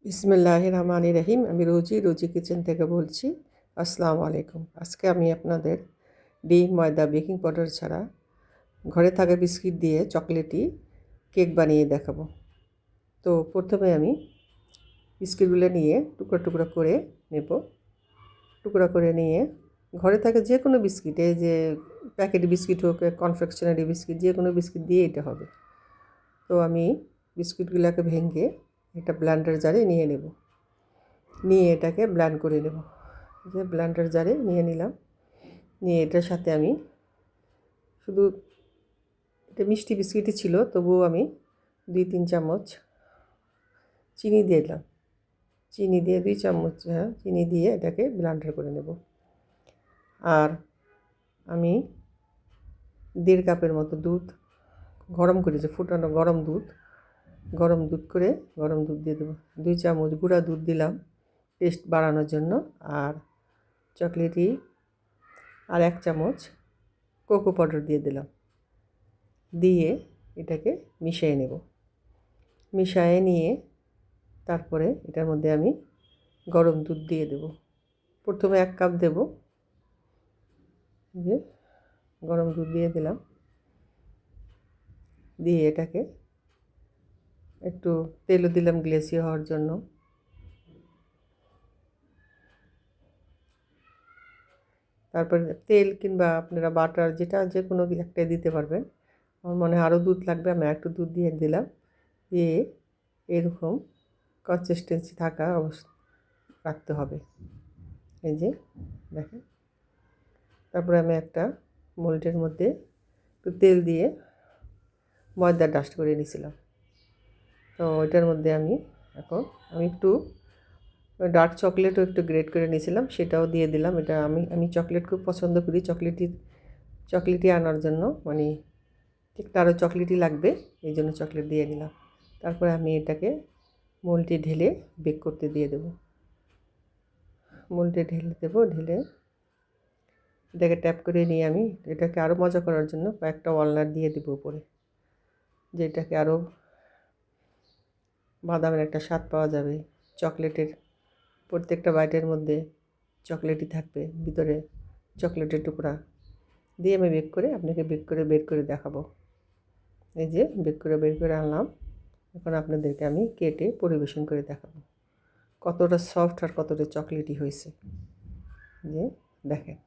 বিসমিল্লাহির রহমানির রহিম। আমি রোজি কিচেন থেকে বলছি। আসসালামু আলাইকুম। আজকে আমি আপনাদের ডিম, ময়দা, বেকিং পাউডার ছাড়া ঘরে থাকা বিস্কিট দিয়ে চকলেটি কেক বানিয়ে দেখাবো। তো প্রথমে আমি বিস্কিটগুলো নিয়ে টুকরো টুকরো করে নেব। টুকরো করে নিয়ে ঘরে থাকা যে কোনো বিস্কিট, এই যে প্যাকেট বিস্কিট হোক, কনফেকশনারি বিস্কিট, যে কোনো বিস্কিট দিয়ে এটা হবে। তো আমি বিস্কিটগুলোকে ভেঙে একটা ব্লেন্ডার জারে নিয়ে নেব। নিয়ে এটাকে ব্লেন্ড করে নেব। যে ব্লেন্ডার জারে নিয়ে নিলাম। নিয়ে এটার সাথে আমি শুধু, এটা মিষ্টি বিস্কিটই ছিল, তবুও আমি 2-3 চামচ চিনি দিয়ে দিলাম। চিনি দিয়ে 2 চামচ চিনি দিয়ে এটাকে ব্লেন্ডার করে নেব। আর আমি 1.5 কাপের মতো দুধ গরম করেছি, ফুটানো গরম দুধ দিয়ে দেবো। 2 চামচ গুঁড়া দুধ দিলাম টেস্ট বাড়ানোর জন্য। আর চকলেটি আর 1 চামচ কোকো পাউডার দিয়ে দিলাম। দিয়ে এটাকে মিশিয়ে নেব। মিশিয়ে নিয়ে তারপরে এটার মধ্যে আমি গরম দুধ দিয়ে দেব। প্রথমে 1 কাপ দেব। যে গরম দুধ দিয়ে দিলাম। দিয়ে এটাকে একটু তেলও দিলাম গ্লেসি হওয়ার জন্য। তারপরে তেল কিংবা আপনারা বাটার, যেটা যে কোনো একটাই দিতে পারবেন। আমার মনে হয় আরও দুধ লাগবে, আমি একটু দুধ দিয়ে দিলাম। দিয়ে এরকম কনসিস্টেন্সি থাকা অবস্থা রাখতে হবে। এই যে দেখেন। তারপরে আমি একটা মোল্ডের মধ্যে একটু তেল দিয়ে ময়দা ডাস্ট করে নিয়েছিলাম। তো ওইটার মধ্যে আমি একটু ডার্ক চকলেটও একটু গ্রেট করে নিয়েছিলাম, সেটাও দিয়ে দিলাম। এটা আমি চকলেট খুব পছন্দ করি। চকলেটি আনার জন্য, মানে কেকটা আরও চকলেটি লাগবে, এই জন্য চকলেট দিয়ে নিলাম। তারপরে আমি এটাকে মোল্ডে ঢেলে বেক করতে দিয়ে দেবো। মোল্ডে ঢেলে এটাকে ট্যাপ করে নিয়ে আমি এটাকে আরও মজা করার জন্য কয়েকটা ওয়ালনাট দিয়ে দেবো উপরে, যেটাকে আরও বাদামের একটা স্বাদ পাওয়া যাবে। চকলেটের প্রত্যেকটা বাইটের মধ্যে চকলেটই থাকবে, ভিতরে চকলেটের টুকরা দিয়ে আমি আপনাকে বেক করে দেখাবো। এই যে বেক করে আনলাম। এখন আপনাদেরকে আমি কেটে পরিবেশন করে দেখাবো কতটা সফট আর কতটা চকলেটি হয়েছে। যে দেখেন,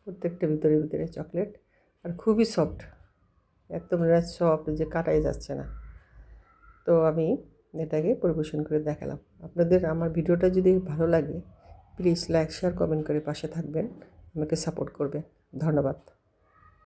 প্রত্যেকটা ভিতরে চকলেট, আর খুবই সফট, একদম সফট যে কাটাই যাচ্ছে না। তো আমি এটাকে পরিবেশন করে দেখালাম। আপনাদের আমার ভিডিওটা যদি ভালো লাগে, প্লিজ লাইক, শেয়ার, কমেন্ট করে পাশে থাকবেন, আমাকে সাপোর্ট করবেন। ধন্যবাদ।